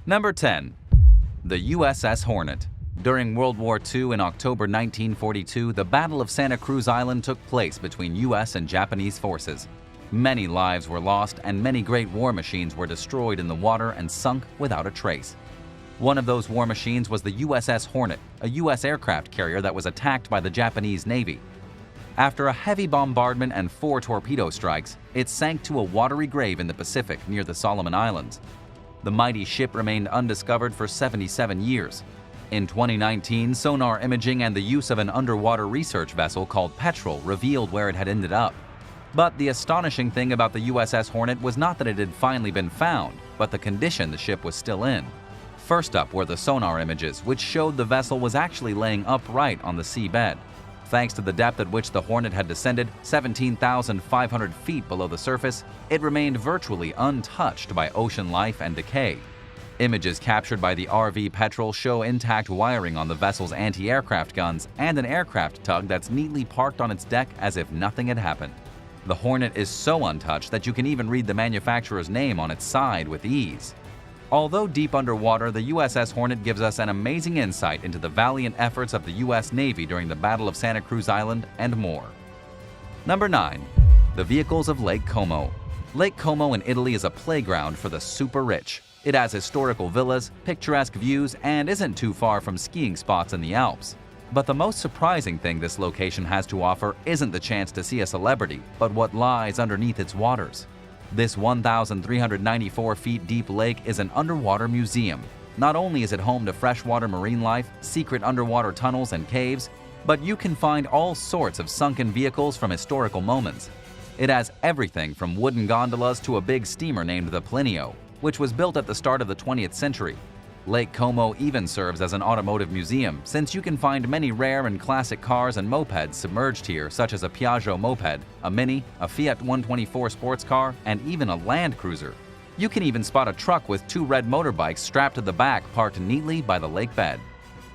Number 10. The USS Hornet. During World War II in October 1942, the Battle of Santa Cruz Island took place between U.S. and Japanese forces. Many lives were lost and many great war machines were destroyed in the water and sunk without a trace. One of those war machines was the USS Hornet, a U.S. aircraft carrier that was attacked by the Japanese Navy. After a heavy bombardment and 4 torpedo strikes, it sank to a watery grave in the Pacific near the Solomon Islands. The mighty ship remained undiscovered for 77 years. In 2019, sonar imaging and the use of an underwater research vessel called Petrel revealed where it had ended up. But the astonishing thing about the USS Hornet was not that it had finally been found, but the condition the ship was still in. First up were the sonar images, which showed the vessel was actually laying upright on the seabed. Thanks to the depth at which the Hornet had descended, 17,500 feet below the surface, it remained virtually untouched by ocean life and decay. Images captured by the RV Petrel show intact wiring on the vessel's anti-aircraft guns and an aircraft tug that's neatly parked on its deck as if nothing had happened. The Hornet is so untouched that you can even read the manufacturer's name on its side with ease. Although deep underwater, the USS Hornet gives us an amazing insight into the valiant efforts of the U.S. Navy during the Battle of Santa Cruz Island and more. Number 9. The vehicles of Lake Como. Lake Como in Italy is a playground for the super rich. It has historical villas, picturesque views, and isn't too far from skiing spots in the Alps. But the most surprising thing this location has to offer isn't the chance to see a celebrity, but what lies underneath its waters. This 1,394 feet deep lake is an underwater museum. Not only is it home to freshwater marine life, secret underwater tunnels and caves, but you can find all sorts of sunken vehicles from historical moments. It has everything from wooden gondolas to a big steamer named the Plinio, which was built at the start of the 20th century. Lake Como even serves as an automotive museum, since you can find many rare and classic cars and mopeds submerged here, such as a Piaggio moped, a Mini, a Fiat 124 sports car, and even a Land Cruiser. You can even spot a truck with 2 red motorbikes strapped to the back parked neatly by the lake bed.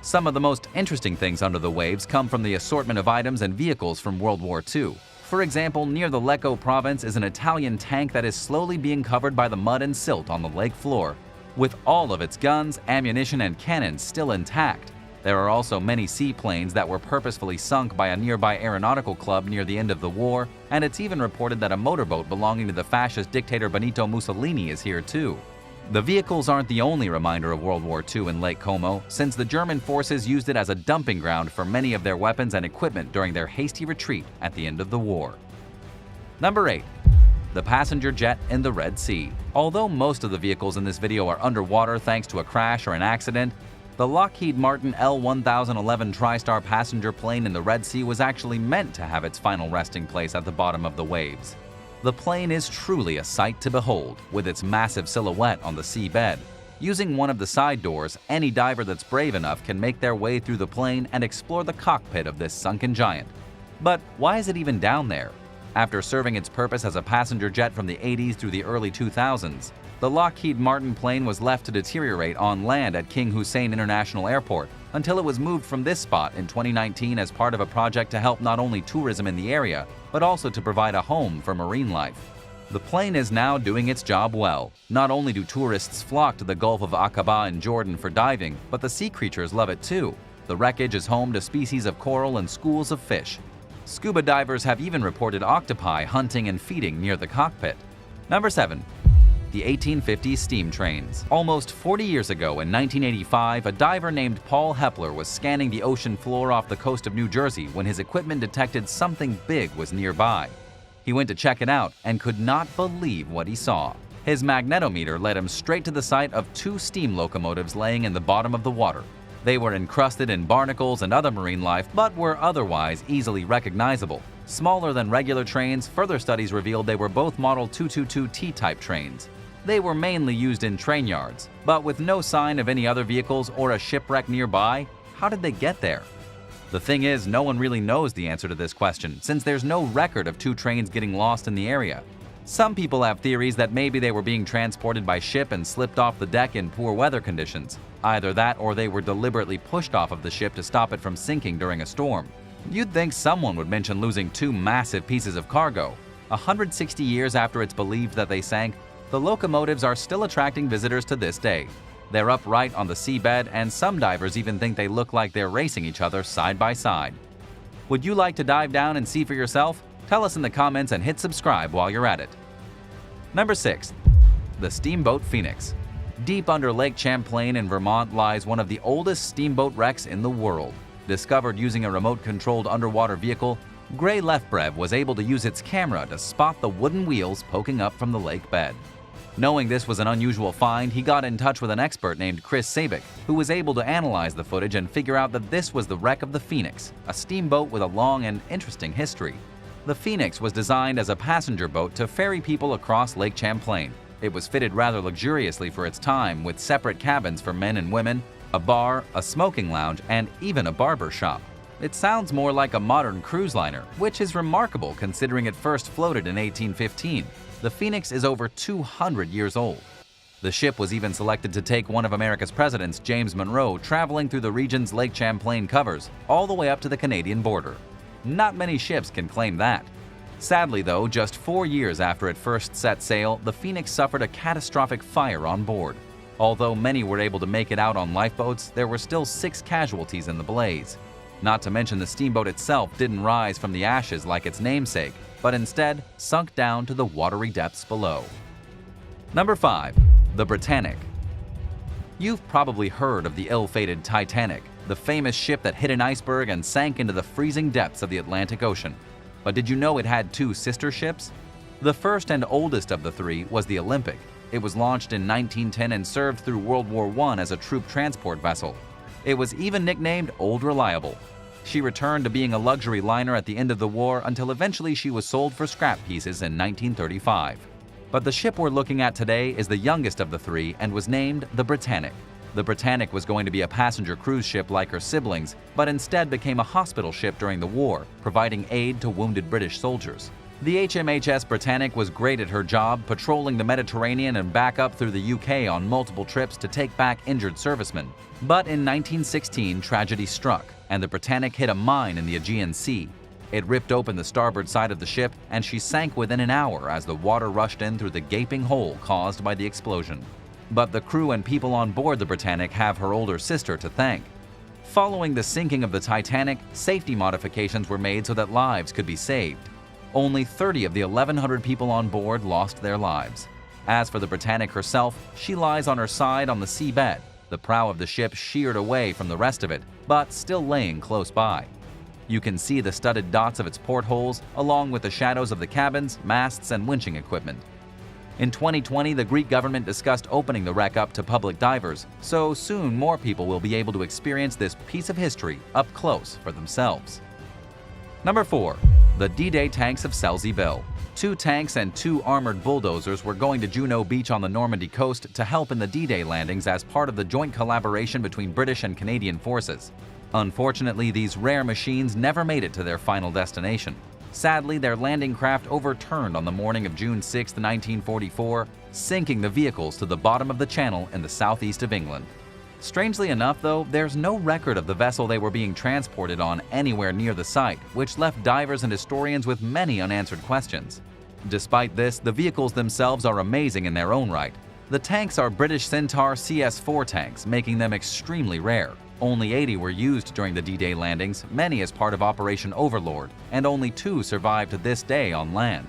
Some of the most interesting things under the waves come from the assortment of items and vehicles from World War II. For example, near the Lecco province is an Italian tank that is slowly being covered by the mud and silt on the lake floor, with all of its guns, ammunition, and cannons still intact. There are also many seaplanes that were purposefully sunk by a nearby aeronautical club near the end of the war, and it's even reported that a motorboat belonging to the fascist dictator Benito Mussolini is here too. The vehicles aren't the only reminder of World War II in Lake Como, since the German forces used it as a dumping ground for many of their weapons and equipment during their hasty retreat at the end of the war. Number 8. The passenger jet in the Red Sea. Although most of the vehicles in this video are underwater thanks to a crash or an accident, the Lockheed Martin L-1011 TriStar passenger plane in the Red Sea was actually meant to have its final resting place at the bottom of the waves. The plane is truly a sight to behold, with its massive silhouette on the seabed. Using one of the side doors, any diver that's brave enough can make their way through the plane and explore the cockpit of this sunken giant. But why is it even down there? After serving its purpose as a passenger jet from the 80s through the early 2000s, the Lockheed Martin plane was left to deteriorate on land at King Hussein International Airport until it was moved from this spot in 2019 as part of a project to help not only tourism in the area, but also to provide a home for marine life. The plane is now doing its job well. Not only do tourists flock to the Gulf of Aqaba in Jordan for diving, but the sea creatures love it too. The wreckage is home to species of coral and schools of fish. Scuba divers have even reported octopi hunting and feeding near the cockpit. Number 7. The 1850s steam trains. Almost 40 years ago in 1985, a diver named Paul Hepler was scanning the ocean floor off the coast of New Jersey when his equipment detected something big was nearby. He went to check it out and could not believe what he saw. His magnetometer led him straight to the site of 2 steam locomotives laying in the bottom of the water. They were encrusted in barnacles and other marine life, but were otherwise easily recognizable. Smaller than regular trains, further studies revealed they were both Model 222T type trains. They were mainly used in train yards, but with no sign of any other vehicles or a shipwreck nearby, how did they get there? The thing is, no one really knows the answer to this question, since there's no record of 2 trains getting lost in the area. Some people have theories that maybe they were being transported by ship and slipped off the deck in poor weather conditions. Either that or they were deliberately pushed off of the ship to stop it from sinking during a storm. You'd think someone would mention losing 2 massive pieces of cargo. 160 years after it's believed that they sank, the locomotives are still attracting visitors to this day. They're upright on the seabed, and some divers even think they look like they're racing each other side by side. Would you like to dive down and see for yourself? Tell us in the comments and hit subscribe while you're at it. Number 6. The Steamboat Phoenix. Deep under Lake Champlain in Vermont lies one of the oldest steamboat wrecks in the world. Discovered using a remote-controlled underwater vehicle, Gray Lefebvre was able to use its camera to spot the wooden wheels poking up from the lake bed. Knowing this was an unusual find, he got in touch with an expert named Chris Sabick, who was able to analyze the footage and figure out that this was the wreck of the Phoenix, a steamboat with a long and interesting history. The Phoenix was designed as a passenger boat to ferry people across Lake Champlain. It was fitted rather luxuriously for its time, with separate cabins for men and women, a bar, a smoking lounge, and even a barber shop. It sounds more like a modern cruise liner, which is remarkable considering it first floated in 1815. The Phoenix is over 200 years old. The ship was even selected to take one of America's presidents, James Monroe, traveling through the region's Lake Champlain covers, all the way up to the Canadian border. Not many ships can claim that. Sadly though, just 4 years after it first set sail, the Phoenix suffered a catastrophic fire on board. Although many were able to make it out on lifeboats, there were still 6 casualties in the blaze. Not to mention the steamboat itself didn't rise from the ashes like its namesake, but instead sunk down to the watery depths below. Number 5. The Britannic. You've probably heard of the ill-fated Titanic, the famous ship that hit an iceberg and sank into the freezing depths of the Atlantic Ocean. But did you know it had 2 sister ships? The first and oldest of the 3 was the Olympic. It was launched in 1910 and served through World War I as a troop transport vessel. It was even nicknamed Old Reliable. She returned to being a luxury liner at the end of the war until eventually she was sold for scrap pieces in 1935. But the ship we're looking at today is the youngest of the 3 and was named the Britannic. The Britannic was going to be a passenger cruise ship like her siblings, but instead became a hospital ship during the war, providing aid to wounded British soldiers. The HMHS Britannic was great at her job, patrolling the Mediterranean and back up through the UK on multiple trips to take back injured servicemen. But in 1916, tragedy struck, and the Britannic hit a mine in the Aegean Sea. It ripped open the starboard side of the ship, and she sank within an hour as the water rushed in through the gaping hole caused by the explosion. But the crew and people on board the Britannic have her older sister to thank. Following the sinking of the Titanic, safety modifications were made so that lives could be saved. Only 30 of the 1,100 people on board lost their lives. As for the Britannic herself, she lies on her side on the seabed, the prow of the ship sheared away from the rest of it, but still laying close by. You can see the studded dots of its portholes, along with the shadows of the cabins, masts, and winching equipment. In 2020, the Greek government discussed opening the wreck up to public divers, so soon more people will be able to experience this piece of history up close for themselves. Number 4. The D-Day tanks of Selseyville. 2 tanks and 2 armored bulldozers were going to Juno Beach on the Normandy coast to help in the D-Day landings as part of the joint collaboration between British and Canadian forces. Unfortunately, these rare machines never made it to their final destination. Sadly, their landing craft overturned on the morning of June 6, 1944, sinking the vehicles to the bottom of the channel in the southeast of England. Strangely enough, though, there's no record of the vessel they were being transported on anywhere near the site, which left divers and historians with many unanswered questions. Despite this, the vehicles themselves are amazing in their own right. The tanks are British Centaur CS-4 tanks, making them extremely rare. Only 80 were used during the D-Day landings, many as part of Operation Overlord, and only 2 survived to this day on land.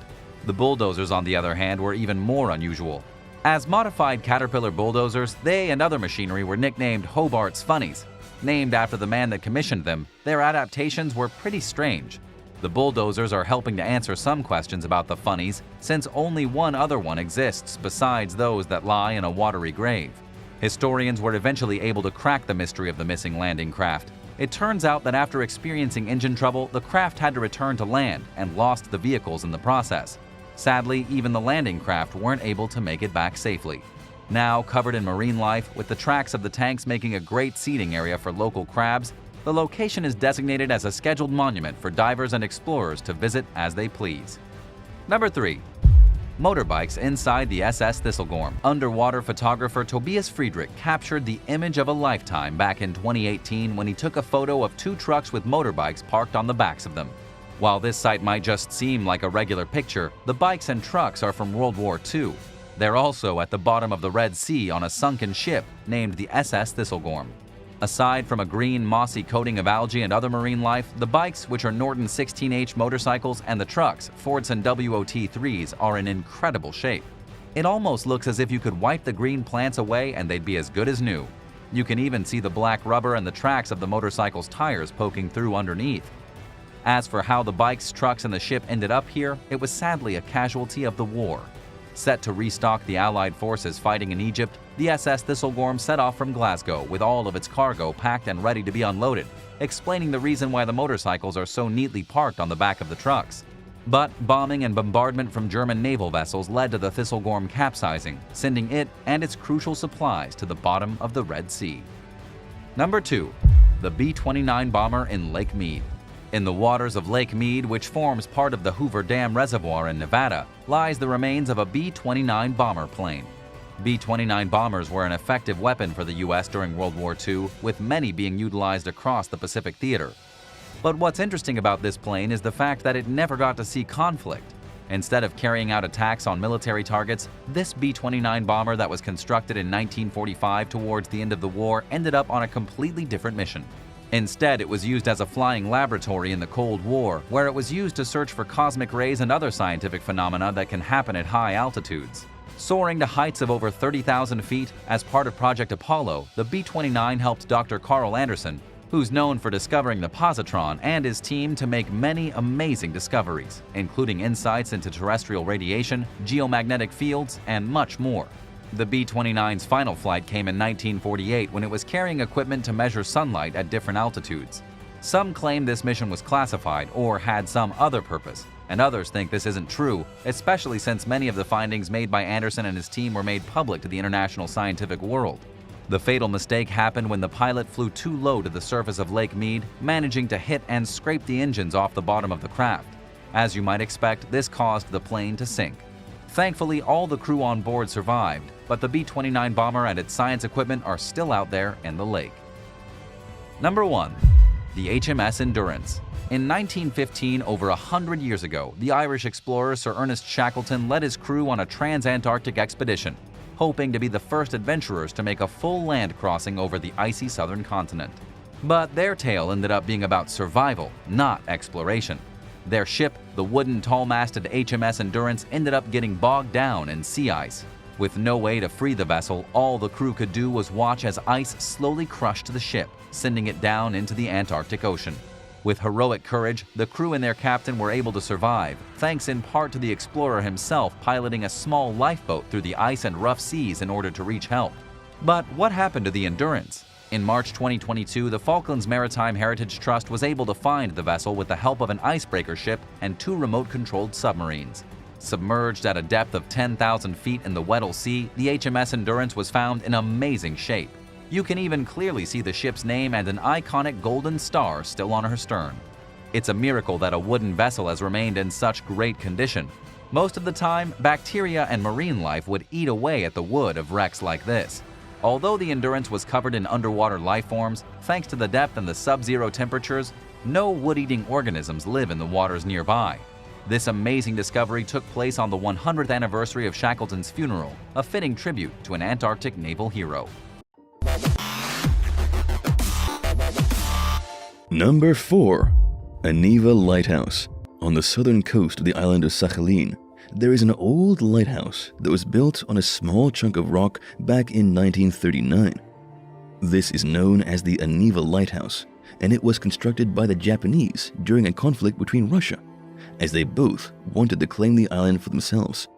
The bulldozers, on the other hand, were even more unusual. As modified Caterpillar bulldozers, they and other machinery were nicknamed Hobart's Funnies. Named after the man that commissioned them, their adaptations were pretty strange. The bulldozers are helping to answer some questions about the Funnies, since only one other one exists besides those that lie in a watery grave. Historians were eventually able to crack the mystery of the missing landing craft. It turns out that after experiencing engine trouble, the craft had to return to land and lost the vehicles in the process. Sadly, even the landing craft weren't able to make it back safely. Now covered in marine life, with the tracks of the tanks making a great seating area for local crabs, the location is designated as a scheduled monument for divers and explorers to visit as they please. Number 3. Motorbikes inside the SS Thistlegorm. Underwater photographer Tobias Friedrich captured the image of a lifetime back in 2018 when he took a photo of 2 trucks with motorbikes parked on the backs of them. While this sight might just seem like a regular picture, the bikes and trucks are from World War II. They're also at the bottom of the Red Sea on a sunken ship named the SS Thistlegorm. Aside from a green, mossy coating of algae and other marine life, the bikes, which are Norton 16H motorcycles, and the trucks, Fordson WOT3s, are in incredible shape. It almost looks as if you could wipe the green plants away and they'd be as good as new. You can even see the black rubber and the tracks of the motorcycle's tires poking through underneath. As for how the bikes, trucks, and the ship ended up here, it was sadly a casualty of the war. Set to restock the Allied forces fighting in Egypt, the SS Thistlegorm set off from Glasgow with all of its cargo packed and ready to be unloaded, explaining the reason why the motorcycles are so neatly parked on the back of the trucks. But bombing and bombardment from German naval vessels led to the Thistlegorm capsizing, sending it and its crucial supplies to the bottom of the Red Sea. Number 2. The B-29 bomber in Lake Mead. In the waters of Lake Mead, which forms part of the Hoover Dam Reservoir in Nevada, lies the remains of a B-29 bomber plane. B-29 bombers were an effective weapon for the U.S. during World War II, with many being utilized across the Pacific Theater. But what's interesting about this plane is the fact that it never got to see conflict. Instead of carrying out attacks on military targets, this B-29 bomber that was constructed in 1945 towards the end of the war ended up on a completely different mission. Instead, it was used as a flying laboratory in the Cold War, where it was used to search for cosmic rays and other scientific phenomena that can happen at high altitudes. Soaring to heights of over 30,000 feet as part of Project Apollo, the B-29 helped Dr. Carl Anderson, who's known for discovering the positron, and his team to make many amazing discoveries, including insights into terrestrial radiation, geomagnetic fields, and much more. The B-29's final flight came in 1948 when it was carrying equipment to measure sunlight at different altitudes. Some claim this mission was classified or had some other purpose, and others think this isn't true, especially since many of the findings made by Anderson and his team were made public to the international scientific world. The fatal mistake happened when the pilot flew too low to the surface of Lake Mead, managing to hit and scrape the engines off the bottom of the craft. As you might expect, this caused the plane to sink. Thankfully, all the crew on board survived, but the B-29 bomber and its science equipment are still out there in the lake. Number 1. The HMS Endurance. In 1915, over 100 years ago, the Irish explorer Sir Ernest Shackleton led his crew on a trans-Antarctic expedition, hoping to be the first adventurers to make a full land crossing over the icy southern continent. But their tale ended up being about survival, not exploration. Their ship, the wooden tall-masted HMS Endurance, ended up getting bogged down in sea ice. With no way to free the vessel, all the crew could do was watch as ice slowly crushed the ship, sending it down into the Antarctic Ocean. With heroic courage, the crew and their captain were able to survive, thanks in part to the explorer himself piloting a small lifeboat through the ice and rough seas in order to reach help. But what happened to the Endurance? In March 2022, the Falklands Maritime Heritage Trust was able to find the vessel with the help of an icebreaker ship and 2 remote-controlled submarines. Submerged at a depth of 10,000 feet in the Weddell Sea, the HMS Endurance was found in amazing shape. You can even clearly see the ship's name and an iconic golden star still on her stern. It's a miracle that a wooden vessel has remained in such great condition. Most of the time, bacteria and marine life would eat away at the wood of wrecks like this. Although the Endurance was covered in underwater life forms, thanks to the depth and the sub-zero temperatures, no wood-eating organisms live in the waters nearby. This amazing discovery took place on the 100th anniversary of Shackleton's funeral, a fitting tribute to an Antarctic naval hero. Number 4. Aniva Lighthouse. On the southern coast of the island of Sakhalin, there is an old lighthouse that was built on a small chunk of rock back in 1939. This is known as the Aniva Lighthouse, and it was constructed by the Japanese during a conflict between Russia, as they both wanted to claim the island for themselves.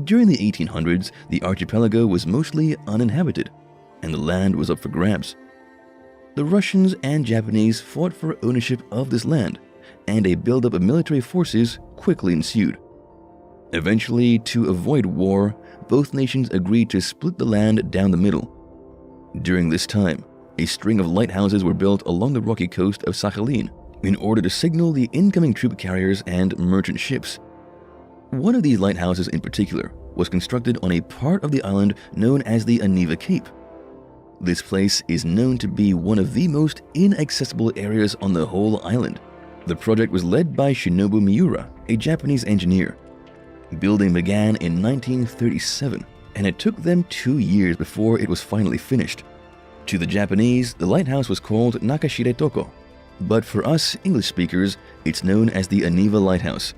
During the 1800s, the archipelago was mostly uninhabited, and the land was up for grabs. The Russians and Japanese fought for ownership of this land, and a buildup of military forces quickly ensued. Eventually, to avoid war, both nations agreed to split the land down the middle. During this time, a string of lighthouses were built along the rocky coast of Sakhalin in order to signal the incoming troop carriers and merchant ships. One of these lighthouses in particular was constructed on a part of the island known as the Aniva Cape. This place is known to be one of the most inaccessible areas on the whole island. The project was led by Shinobu Miura, a Japanese engineer. Building began in 1937, and it took them 2 years before it was finally finished. To the Japanese, the lighthouse was called Nakashire-toko, but for us English speakers, it's known as the Aniwa Lighthouse.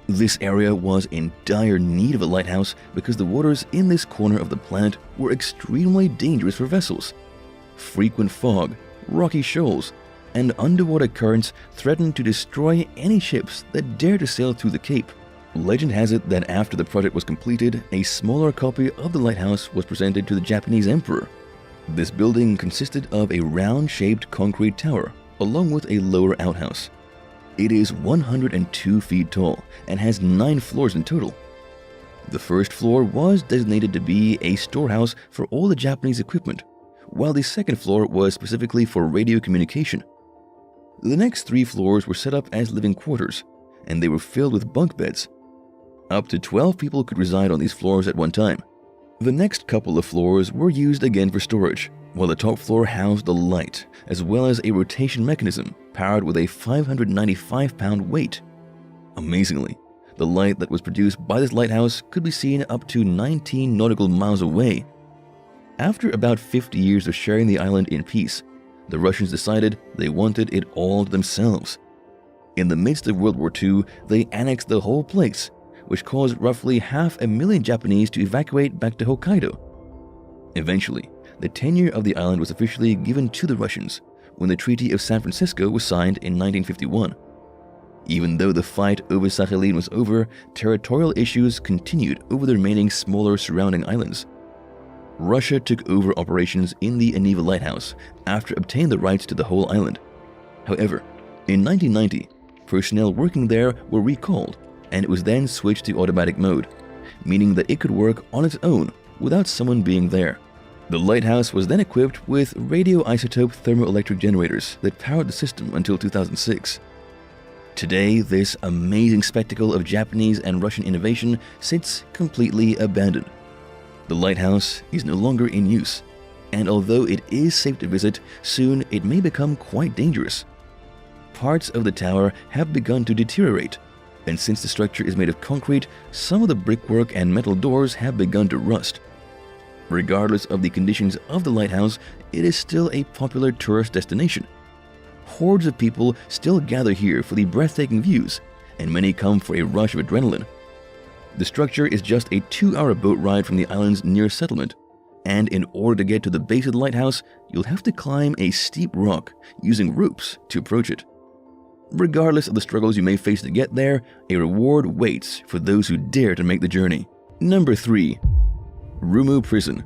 This area was in dire need of a lighthouse because the waters in this corner of the planet were extremely dangerous for vessels. Frequent fog, rocky shoals, and underwater currents threatened to destroy any ships that dared to sail through the cape. Legend has it that after the project was completed, a smaller copy of the lighthouse was presented to the Japanese emperor. This building consisted of a round-shaped concrete tower, along with a lower outhouse. It is 102 feet tall and has 9 floors in total. The first floor was designated to be a storehouse for all the Japanese equipment, while the second floor was specifically for radio communication. The next 3 floors were set up as living quarters, and they were filled with bunk beds. Up to 12 people could reside on these floors at one time. The next couple of floors were used again for storage, while the top floor housed the light, as well as a rotation mechanism powered with a 595-pound weight. Amazingly, the light that was produced by this lighthouse could be seen up to 19 nautical miles away. After about 50 years of sharing the island in peace, the Russians decided they wanted it all to themselves. In the midst of World War II, they annexed the whole place, which caused roughly 500,000 Japanese to evacuate back to Hokkaido. Eventually, the tenure of the island was officially given to the Russians when the Treaty of San Francisco was signed in 1951. Even though the fight over Sakhalin was over, territorial issues continued over the remaining smaller surrounding islands. Russia took over operations in the Aniwa Lighthouse after obtaining the rights to the whole island. However, in 1990, personnel working there were recalled, and it was then switched to automatic mode, meaning that it could work on its own without someone being there. The lighthouse was then equipped with radioisotope thermoelectric generators that powered the system until 2006. Today, this amazing spectacle of Japanese and Russian innovation sits completely abandoned. The lighthouse is no longer in use, and although it is safe to visit, soon it may become quite dangerous. Parts of the tower have begun to deteriorate, and since the structure is made of concrete, some of the brickwork and metal doors have begun to rust. Regardless of the conditions of the lighthouse, it is still a popular tourist destination. Hordes of people still gather here for the breathtaking views, and many come for a rush of adrenaline. The structure is just a 2-hour boat ride from the island's nearest settlement, and in order to get to the base of the lighthouse, you'll have to climb a steep rock using ropes to approach it. Regardless of the struggles you may face to get there, a reward waits for those who dare to make the journey. Number 3. Rumu Prison.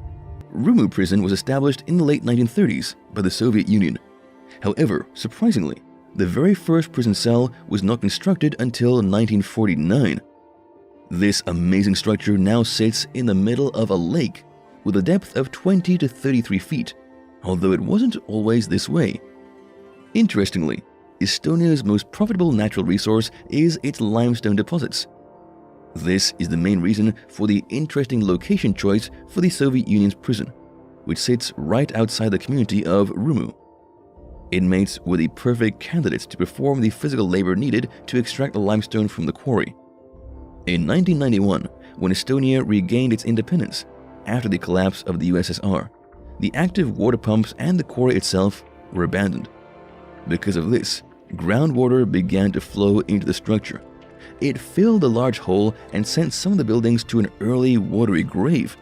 Rumu Prison was established in the late 1930s by the Soviet Union. However, surprisingly, the very first prison cell was not constructed until 1949. This amazing structure now sits in the middle of a lake with a depth of 20 to 33 feet, although it wasn't always this way. Interestingly, Estonia's most profitable natural resource is its limestone deposits. This is the main reason for the interesting location choice for the Soviet Union's prison, which sits right outside the community of Rumu. Inmates were the perfect candidates to perform the physical labor needed to extract the limestone from the quarry. In 1991, when Estonia regained its independence after the collapse of the USSR, the active water pumps and the quarry itself were abandoned. Because of this, groundwater began to flow into the structure. It filled a large hole and sent some of the buildings to an early watery grave.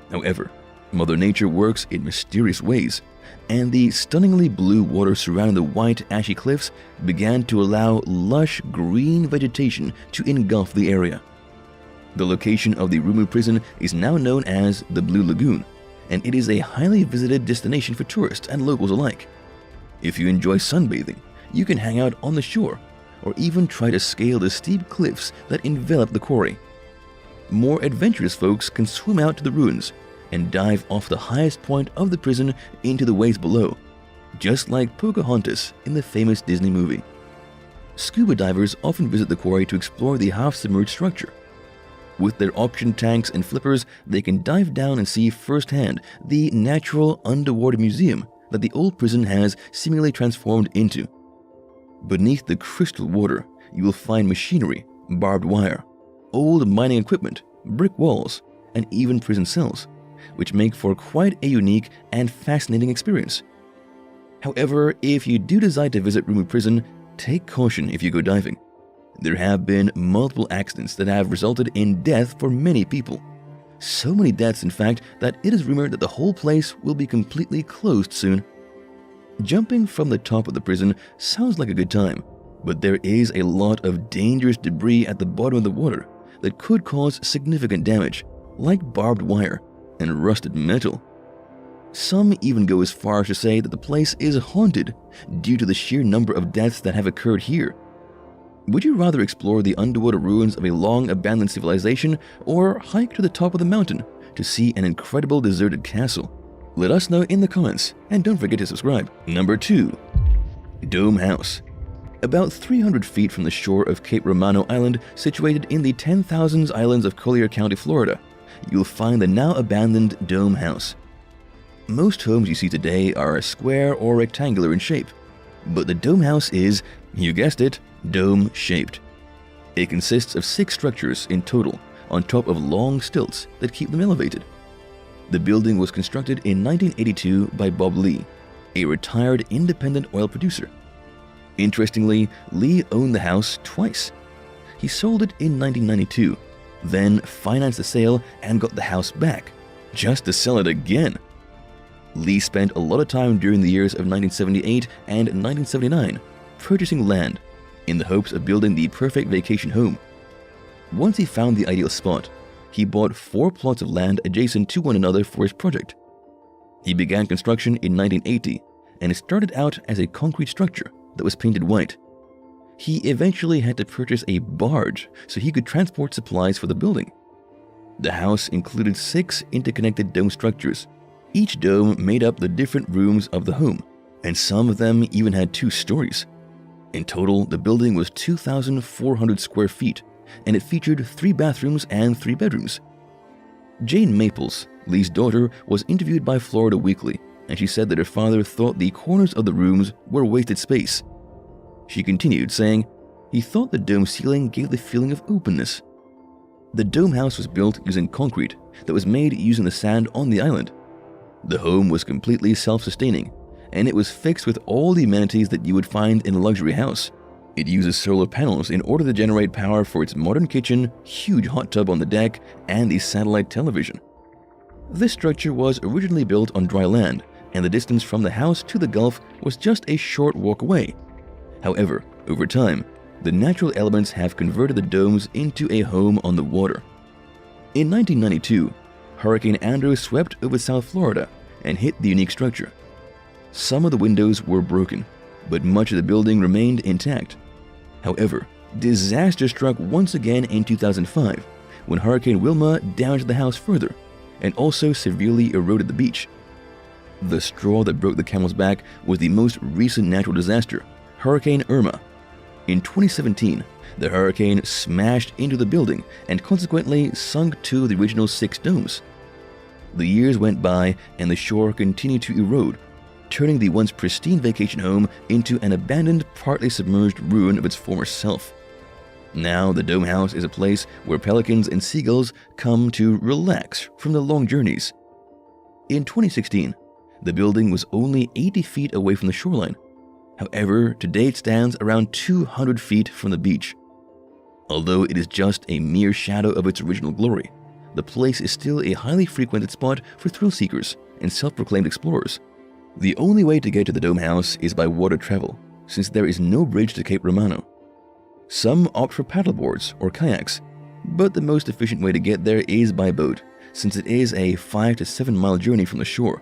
However, Mother Nature works in mysterious ways, and the stunningly blue water surrounding the white, ashy cliffs began to allow lush green vegetation to engulf the area. The location of the Rumu prison is now known as the Blue Lagoon, and it is a highly visited destination for tourists and locals alike. If you enjoy sunbathing, you can hang out on the shore, or even try to scale the steep cliffs that envelop the quarry. More adventurous folks can swim out to the ruins and dive off the highest point of the prison into the waves below, just like Pocahontas in the famous Disney movie. Scuba divers often visit the quarry to explore the half-submerged structure. With their oxygen tanks and flippers, they can dive down and see firsthand the natural underwater museum that the old prison has seemingly transformed into. Beneath the crystal water, you will find machinery, barbed wire, old mining equipment, brick walls, and even prison cells, which make for quite a unique and fascinating experience. However, if you do decide to visit Rumu Prison, take caution if you go diving. There have been multiple accidents that have resulted in death for many people. So many deaths, in fact, that it is rumored that the whole place will be completely closed soon. Jumping from the top of the prison sounds like a good time, but there is a lot of dangerous debris at the bottom of the water that could cause significant damage, like barbed wire and rusted metal. Some even go as far as to say that the place is haunted due to the sheer number of deaths that have occurred here. Would you rather explore the underwater ruins of a long-abandoned civilization or hike to the top of the mountain to see an incredible deserted castle? Let us know in the comments, and don't forget to subscribe. Number 2. Dome House. About 300 feet from the shore of Cape Romano Island, situated in the 10,000 islands of Collier County, Florida, you'll find the now abandoned Dome House. Most homes you see today are square or rectangular in shape, but the Dome House is, you guessed it, dome-shaped. It consists of 6 structures in total on top of long stilts that keep them elevated. The building was constructed in 1982 by Bob Lee, a retired independent oil producer. Interestingly, Lee owned the house twice. He sold it in 1992, then financed the sale and got the house back, just to sell it again. Lee spent a lot of time during the years of 1978 and 1979 purchasing land in the hopes of building the perfect vacation home. Once he found the ideal spot, he bought 4 plots of land adjacent to one another for his project. He began construction in 1980, and it started out as a concrete structure that was painted white. He eventually had to purchase a barge so he could transport supplies for the building. The house included 6 interconnected dome structures. Each dome made up the different rooms of the home, and some of them even had 2 stories. In total, the building was 2,400 square feet, and it featured 3 bathrooms and 3 bedrooms. Jane Maples, Lee's daughter, was interviewed by Florida Weekly, and she said that her father thought the corners of the rooms were wasted space. She continued, saying, "He thought the dome ceiling gave the feeling of openness." The dome house was built using concrete that was made using the sand on the island. The home was completely self-sustaining, and it was fixed with all the amenities that you would find in a luxury house. It uses solar panels in order to generate power for its modern kitchen, huge hot tub on the deck, and the satellite television. This structure was originally built on dry land, and the distance from the house to the Gulf was just a short walk away. However, over time, the natural elements have converted the domes into a home on the water. In 1992, Hurricane Andrew swept over South Florida and hit the unique structure. Some of the windows were broken, but much of the building remained intact. However, disaster struck once again in 2005 when Hurricane Wilma damaged the house further and also severely eroded the beach. The straw that broke the camel's back was the most recent natural disaster, Hurricane Irma. In 2017, the hurricane smashed into the building and consequently sunk 2 of the original 6 domes. The years went by and the shore continued to erode, turning the once pristine vacation home into an abandoned, partly submerged ruin of its former self. Now, the Dome House is a place where pelicans and seagulls come to relax from the long journeys. In 2016, the building was only 80 feet away from the shoreline. However, today it stands around 200 feet from the beach. Although it is just a mere shadow of its original glory, the place is still a highly frequented spot for thrill seekers and self-proclaimed explorers. The only way to get to the Dome House is by water travel, since there is no bridge to Cape Romano. Some opt for paddleboards or kayaks, but the most efficient way to get there is by boat, since it is a 5 to 7 mile journey from the shore.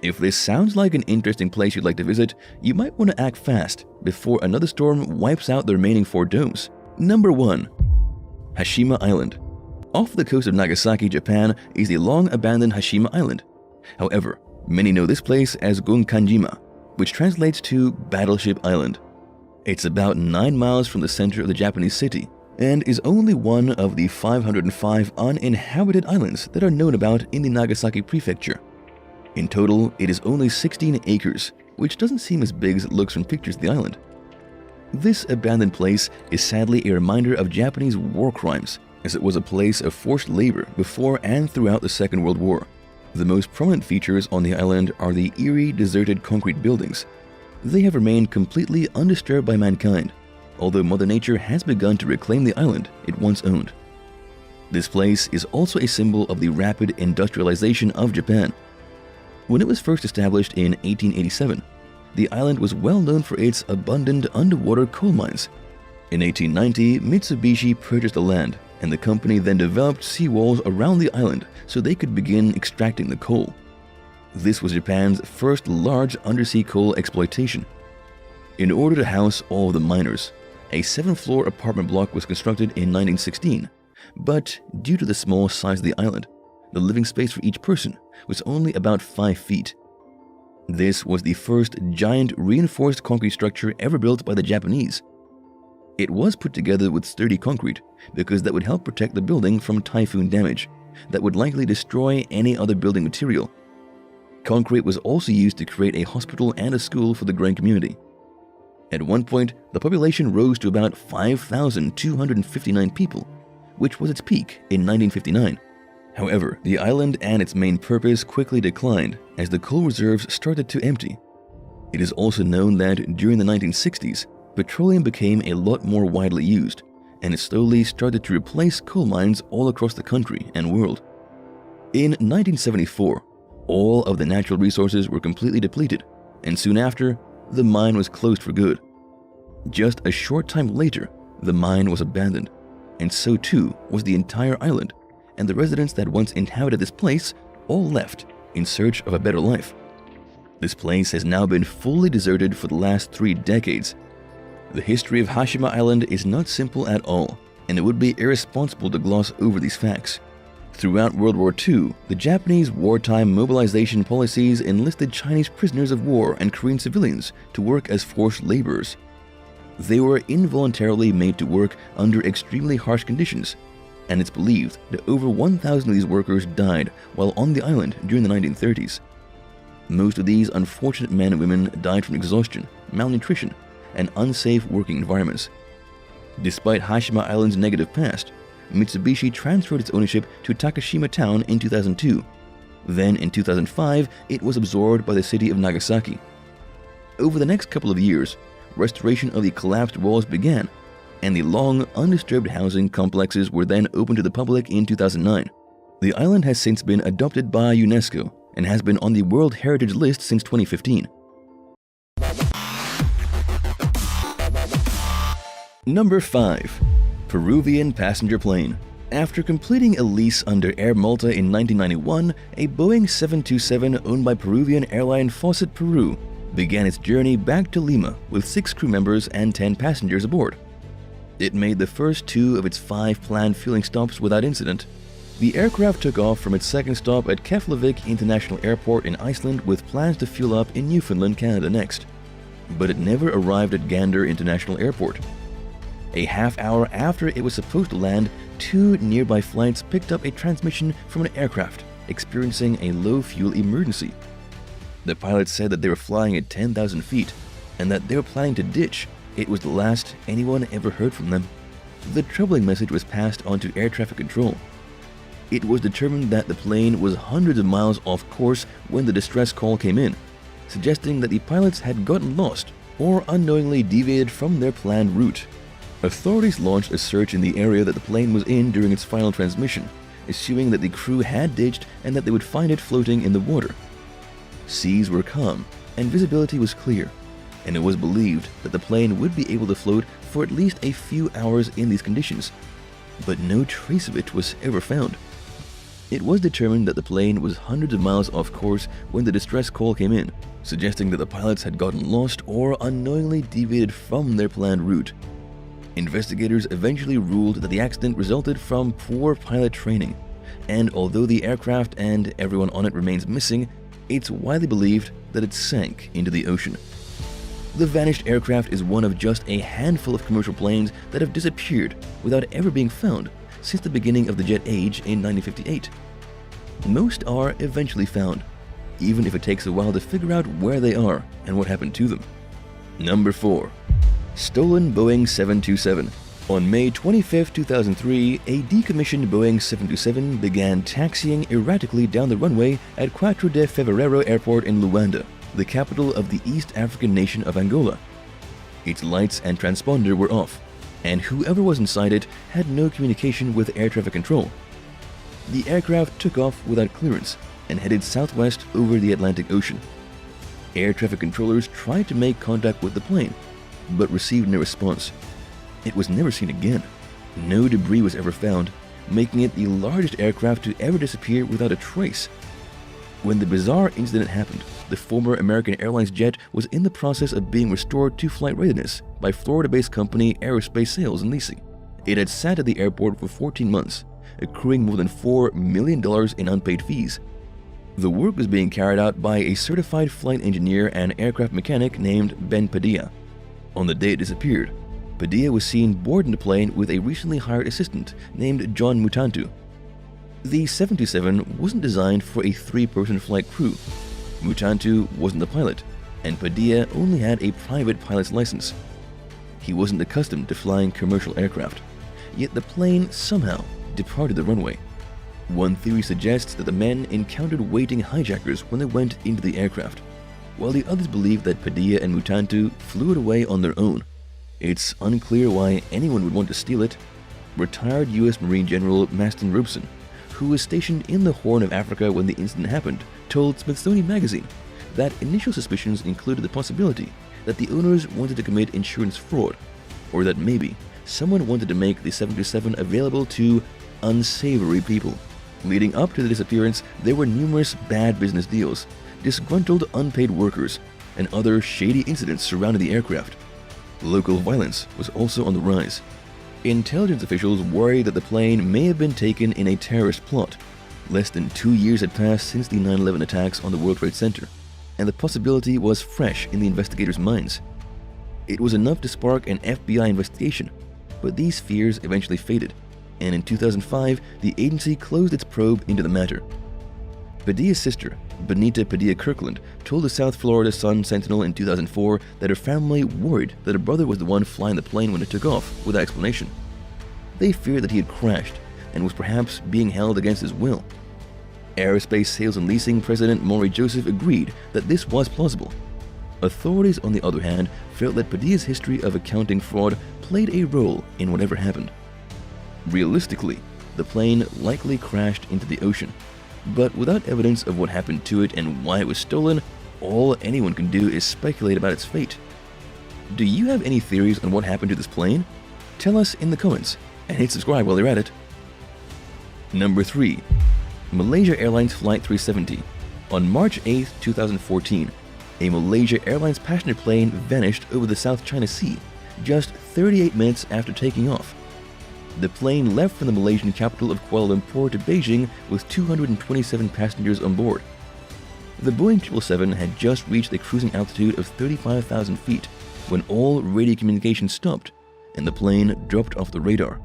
If this sounds like an interesting place you'd like to visit, you might want to act fast before another storm wipes out the remaining 4 domes. Number 1. Hashima Island. Off the coast of Nagasaki, Japan, is the long-abandoned Hashima Island. However, many know this place as Gunkanjima, which translates to Battleship Island. It's about 9 miles from the center of the Japanese city, and is only one of the 505 uninhabited islands that are known about in the Nagasaki prefecture. In total, it is only 16 acres, which doesn't seem as big as it looks from pictures of the island. This abandoned place is sadly a reminder of Japanese war crimes as it was a place of forced labor before and throughout the Second World War. The most prominent features on the island are the eerie, deserted concrete buildings. They have remained completely undisturbed by mankind, although Mother Nature has begun to reclaim the island it once owned. This place is also a symbol of the rapid industrialization of Japan. When it was first established in 1887, the island was well known for its abundant underwater coal mines. In 1890, Mitsubishi purchased the land, and the company then developed seawalls around the island so they could begin extracting the coal. This was Japan's first large undersea coal exploitation. In order to house all of the miners, a 7-floor apartment block was constructed in 1916, but due to the small size of the island, the living space for each person was only about 5 feet. This was the first giant reinforced concrete structure ever built by the Japanese. It was put together with sturdy concrete because that would help protect the building from typhoon damage that would likely destroy any other building material. Concrete was also used to create a hospital and a school for the growing community. At one point, the population rose to about 5,259 people, which was its peak in 1959. However, the island and its main purpose quickly declined as the coal reserves started to empty. It is also known that during the 1960s, petroleum became a lot more widely used, and it slowly started to replace coal mines all across the country and world. In 1974, all of the natural resources were completely depleted, and soon after, the mine was closed for good. Just a short time later, the mine was abandoned, and so too was the entire island, and the residents that once inhabited this place all left in search of a better life. This place has now been fully deserted for the last 3 decades. The history of Hashima Island is not simple at all, and it would be irresponsible to gloss over these facts. Throughout World War II, the Japanese wartime mobilization policies enlisted Chinese prisoners of war and Korean civilians to work as forced laborers. They were involuntarily made to work under extremely harsh conditions, and it's believed that over 1,000 of these workers died while on the island during the 1930s. Most of these unfortunate men and women died from exhaustion, malnutrition, and unsafe working environments. Despite Hashima Island's negative past, Mitsubishi transferred its ownership to Takashima Town in 2002. Then in 2005, it was absorbed by the city of Nagasaki. Over the next couple of years, restoration of the collapsed walls began, and the long, undisturbed housing complexes were then opened to the public in 2009. The island has since been adopted by UNESCO and has been on the World Heritage List since 2015. Number 5. Peruvian passenger plane. After completing a lease under Air Malta in 1991, a Boeing 727 owned by Peruvian airline Fawcett Peru began its journey back to Lima with 6 crew members and 10 passengers aboard. It made the first 2 of its 5 planned fueling stops without incident. The aircraft took off from its second stop at Keflavik International Airport in Iceland with plans to fuel up in Newfoundland, Canada next. But it never arrived at Gander International Airport. A half hour after it was supposed to land, 2 nearby flights picked up a transmission from an aircraft experiencing a low fuel emergency. The pilots said that they were flying at 10,000 feet and that they were planning to ditch. It was the last anyone ever heard from them. The troubling message was passed on to air traffic control. It was determined that the plane was hundreds of miles off course when the distress call came in, suggesting that the pilots had gotten lost or unknowingly deviated from their planned route. Authorities launched a search in the area that the plane was in during its final transmission, assuming that the crew had ditched and that they would find it floating in the water. Seas were calm and visibility was clear, and it was believed that the plane would be able to float for at least a few hours in these conditions, but no trace of it was ever found. It was determined that the plane was hundreds of miles off course when the distress call came in, suggesting that the pilots had gotten lost or unknowingly deviated from their planned route. Investigators eventually ruled that the accident resulted from poor pilot training, and although the aircraft and everyone on it remains missing, it's widely believed that it sank into the ocean. The vanished aircraft is one of just a handful of commercial planes that have disappeared without ever being found since the beginning of the jet age in 1958. Most are eventually found, even if it takes a while to figure out where they are and what happened to them. Number 4. Stolen Boeing 727. On May 25, 2003, a decommissioned Boeing 727 began taxiing erratically down the runway at Quatro de Fevereiro Airport in Luanda, the capital of the East African nation of Angola. Its lights and transponder were off, and whoever was inside it had no communication with air traffic control. The aircraft took off without clearance and headed southwest over the Atlantic Ocean. Air traffic controllers tried to make contact with the plane, but received no response. It was never seen again. No debris was ever found, making it the largest aircraft to ever disappear without a trace. When the bizarre incident happened, the former American Airlines jet was in the process of being restored to flight readiness by Florida-based company Aerospace Sales and Leasing. It had sat at the airport for 14 months, accruing more than $4 million in unpaid fees. The work was being carried out by a certified flight engineer and aircraft mechanic named Ben Padilla. On the day it disappeared, Padilla was seen boarding the plane with a recently hired assistant named John Mutantu. The 727 wasn't designed for a 3-person flight crew. Mutantu wasn't the pilot, and Padilla only had a private pilot's license. He wasn't accustomed to flying commercial aircraft, yet the plane somehow departed the runway. One theory suggests that the men encountered waiting hijackers when they went into the aircraft, while the others believe that Padilla and Mutantu flew it away on their own. It's unclear why anyone would want to steal it. Retired U.S. Marine General Maston Robeson, who was stationed in the Horn of Africa when the incident happened, told Smithsonian Magazine that initial suspicions included the possibility that the owners wanted to commit insurance fraud, or that maybe someone wanted to make the 727 available to unsavory people. Leading up to the disappearance, there were numerous bad business deals, disgruntled unpaid workers, and other shady incidents surrounding the aircraft. Local violence was also on the rise. Intelligence officials worried that the plane may have been taken in a terrorist plot. Less than 2 years had passed since the 9/11 attacks on the World Trade Center, and the possibility was fresh in the investigators' minds. It was enough to spark an FBI investigation, but these fears eventually faded, and in 2005, the agency closed its probe into the matter. Padilla's sister, Benita Padilla Kirkland, told the South Florida Sun-Sentinel in 2004 that her family worried that her brother was the one flying the plane when it took off, without explanation. They feared that he had crashed and was perhaps being held against his will. Aerospace Sales and Leasing President Maury Joseph agreed that this was plausible. Authorities, on the other hand, felt that Padilla's history of accounting fraud played a role in whatever happened. Realistically, the plane likely crashed into the ocean, but without evidence of what happened to it and why it was stolen, all anyone can do is speculate about its fate. Do you have any theories on what happened to this plane? Tell us in the comments, and hit subscribe while you're at it. Number 3. Malaysia Airlines Flight 370. On March 8, 2014, a Malaysia Airlines passenger plane vanished over the South China Sea just 38 minutes after taking off. The plane left from the Malaysian capital of Kuala Lumpur to Beijing with 227 passengers on board. The Boeing 777 had just reached a cruising altitude of 35,000 feet when all radio communication stopped and the plane dropped off the radar.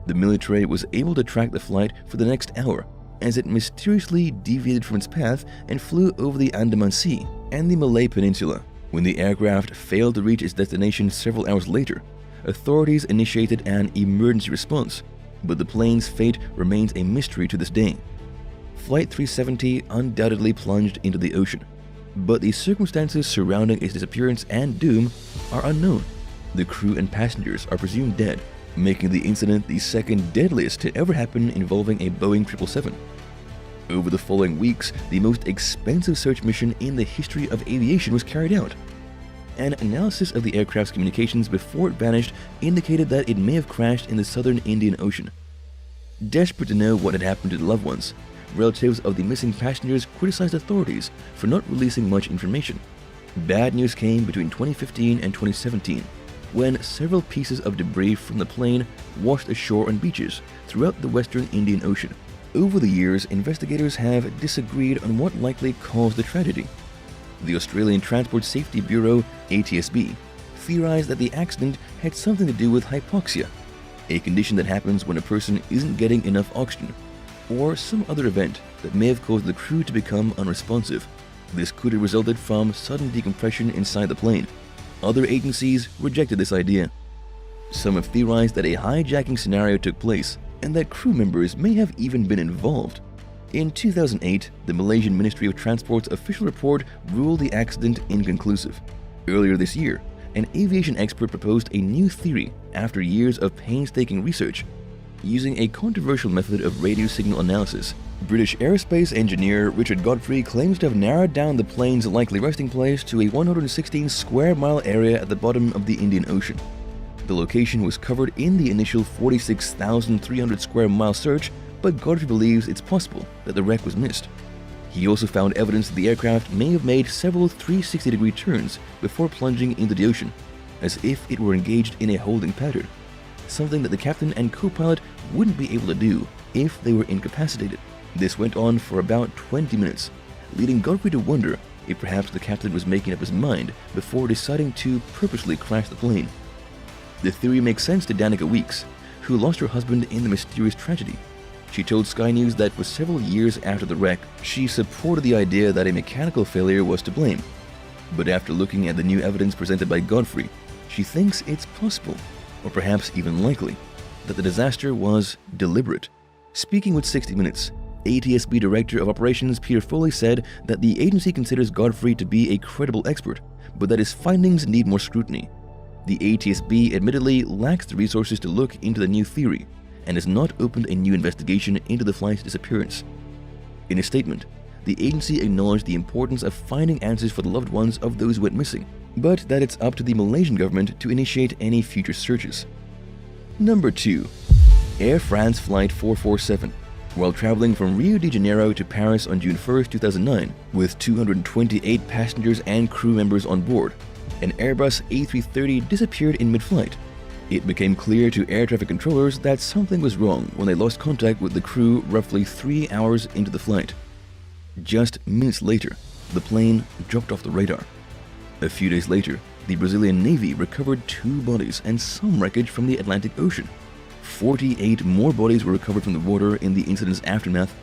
The military was able to track the flight for the next hour as it mysteriously deviated from its path and flew over the Andaman Sea and the Malay Peninsula. When the aircraft failed to reach its destination several hours later, authorities initiated an emergency response, but the plane's fate remains a mystery to this day. Flight 370 undoubtedly plunged into the ocean, but the circumstances surrounding its disappearance and doom are unknown. The crew and passengers are presumed dead, making the incident the second deadliest to ever happen involving a Boeing 777. Over the following weeks, the most expensive search mission in the history of aviation was carried out. An analysis of the aircraft's communications before it vanished indicated that it may have crashed in the southern Indian Ocean. Desperate to know what had happened to the loved ones, relatives of the missing passengers criticized authorities for not releasing much information. Bad news came between 2015 and 2017, when several pieces of debris from the plane washed ashore on beaches throughout the western Indian Ocean. Over the years, investigators have disagreed on what likely caused the tragedy. The Australian Transport Safety Bureau, ATSB, theorized that the accident had something to do with hypoxia, a condition that happens when a person isn't getting enough oxygen, or some other event that may have caused the crew to become unresponsive. This could have resulted from sudden decompression inside the plane. Other agencies rejected this idea. Some have theorized that a hijacking scenario took place and that crew members may have even been involved. In 2008, the Malaysian Ministry of Transport's official report ruled the accident inconclusive. Earlier this year, an aviation expert proposed a new theory after years of painstaking research. Using a controversial method of radio signal analysis, British aerospace engineer Richard Godfrey claims to have narrowed down the plane's likely resting place to a 116 square mile area at the bottom of the Indian Ocean. The location was covered in the initial 46,300 square mile search, but Godfrey believes it's possible that the wreck was missed. He also found evidence that the aircraft may have made several 360-degree turns before plunging into the ocean, as if it were engaged in a holding pattern, something that the captain and co-pilot wouldn't be able to do if they were incapacitated. This went on for about 20 minutes, leading Godfrey to wonder if perhaps the captain was making up his mind before deciding to purposely crash the plane. The theory makes sense to Danica Weeks, who lost her husband in the mysterious tragedy. She told Sky News that for several years after the wreck, she supported the idea that a mechanical failure was to blame. But after looking at the new evidence presented by Godfrey, she thinks it's possible, or perhaps even likely, that the disaster was deliberate. Speaking with 60 Minutes, ATSB Director of Operations Peter Foley said that the agency considers Godfrey to be a credible expert, but that his findings need more scrutiny. The ATSB admittedly lacks the resources to look into the new theory and has not opened a new investigation into the flight's disappearance. In a statement, the agency acknowledged the importance of finding answers for the loved ones of those who went missing, but that it's up to the Malaysian government to initiate any future searches. Number 2. Air France Flight 447. While traveling from Rio de Janeiro to Paris on June 1, 2009, with 228 passengers and crew members on board, an Airbus A330 disappeared in mid-flight. It became clear to air traffic controllers that something was wrong when they lost contact with the crew roughly 3 hours into the flight. Just minutes later, the plane dropped off the radar. A few days later, the Brazilian Navy recovered 2 bodies and some wreckage from the Atlantic Ocean. 48 more bodies were recovered from the water in the incident's aftermath,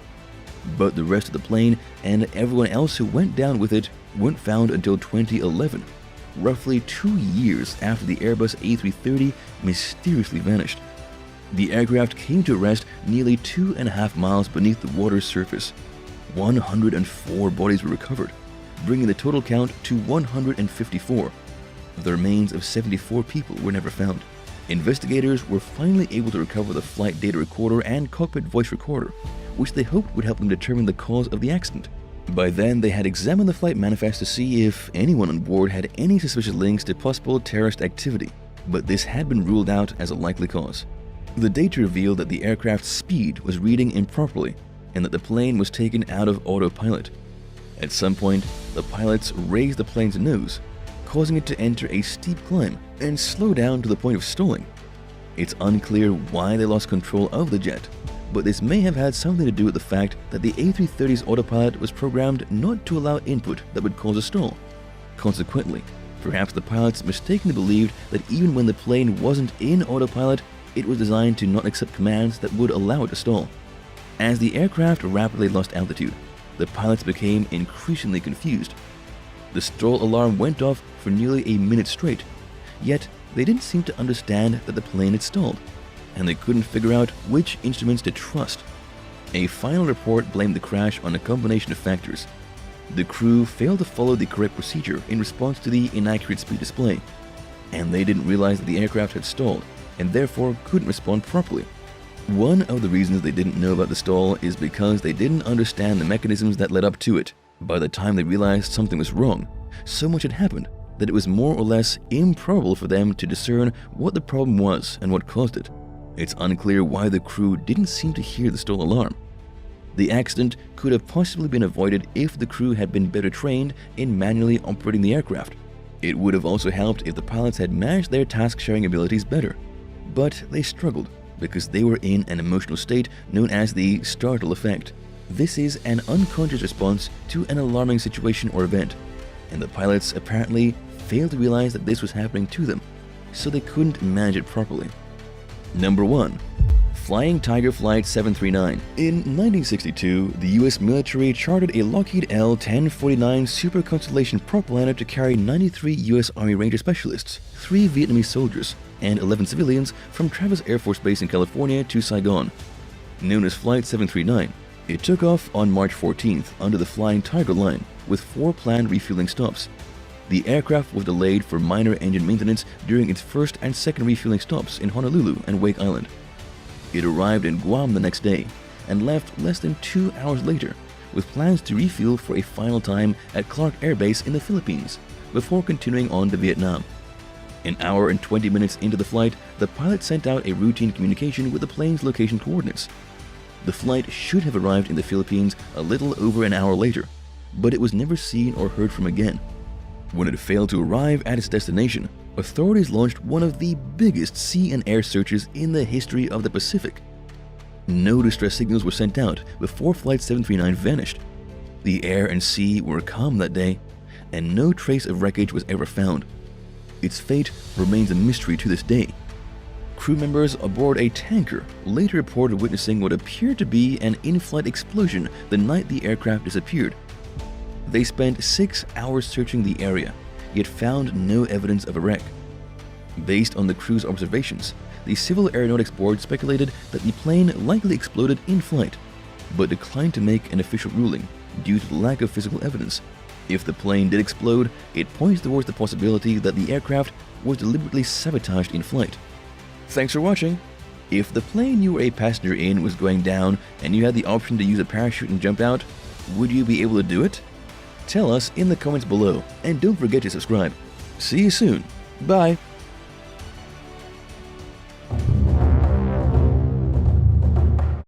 but the rest of the plane and everyone else who went down with it weren't found until 2011. Roughly 2 years after the Airbus A330 mysteriously vanished. The aircraft came to rest nearly 2.5 miles beneath the water's surface. 104 bodies were recovered, bringing the total count to 154. The remains of 74 people were never found. Investigators were finally able to recover the flight data recorder and cockpit voice recorder, which they hoped would help them determine the cause of the accident. By then, they had examined the flight manifest to see if anyone on board had any suspicious links to possible terrorist activity, but this had been ruled out as a likely cause. The data revealed that the aircraft's speed was reading improperly and that the plane was taken out of autopilot. At some point, the pilots raised the plane's nose, causing it to enter a steep climb and slow down to the point of stalling. It's unclear why they lost control of the jet, but this may have had something to do with the fact that the A330's autopilot was programmed not to allow input that would cause a stall. Consequently, perhaps the pilots mistakenly believed that even when the plane wasn't in autopilot, it was designed to not accept commands that would allow it to stall. As the aircraft rapidly lost altitude, the pilots became increasingly confused. The stall alarm went off for nearly a minute straight, yet they didn't seem to understand that the plane had stalled, and they couldn't figure out which instruments to trust. A final report blamed the crash on a combination of factors. The crew failed to follow the correct procedure in response to the inaccurate speed display, and they didn't realize that the aircraft had stalled and therefore couldn't respond properly. One of the reasons they didn't know about the stall is because they didn't understand the mechanisms that led up to it. By the time they realized something was wrong, so much had happened that it was more or less improbable for them to discern what the problem was and what caused it. It's unclear why the crew didn't seem to hear the stall alarm. The accident could have possibly been avoided if the crew had been better trained in manually operating the aircraft. It would have also helped if the pilots had managed their task-sharing abilities better. But they struggled because they were in an emotional state known as the startle effect. This is an unconscious response to an alarming situation or event, and the pilots apparently failed to realize that this was happening to them, so they couldn't manage it properly. Number 1. Flying Tiger Flight 739. In 1962, the US military chartered a Lockheed L-1049 Super Constellation propliner to carry 93 US Army Ranger specialists, 3 Vietnamese soldiers, and 11 civilians from Travis Air Force Base in California to Saigon. Known as Flight 739, it took off on March 14th under the Flying Tiger line with 4 planned refueling stops. The aircraft was delayed for minor engine maintenance during its first and second refueling stops in Honolulu and Wake Island. It arrived in Guam the next day and left less than 2 hours later with plans to refuel for a final time at Clark Air Base in the Philippines before continuing on to Vietnam. An hour and 20 minutes into the flight, the pilot sent out a routine communication with the plane's location coordinates. The flight should have arrived in the Philippines a little over an hour later, but it was never seen or heard from again. When it failed to arrive at its destination, authorities launched one of the biggest sea and air searches in the history of the Pacific. No distress signals were sent out before Flight 739 vanished. The air and sea were calm that day, and no trace of wreckage was ever found. Its fate remains a mystery to this day. Crew members aboard a tanker later reported witnessing what appeared to be an in-flight explosion the night the aircraft disappeared. They spent 6 hours searching the area, yet found no evidence of a wreck. Based on the crew's observations, the Civil Aeronautics Board speculated that the plane likely exploded in flight, but declined to make an official ruling due to the lack of physical evidence. If the plane did explode, it points towards the possibility that the aircraft was deliberately sabotaged in flight. Thanks for watching. If the plane you were a passenger in was going down and you had the option to use a parachute and jump out, would you be able to do it? Tell us in the comments below, and don't forget to subscribe. See you soon. Bye.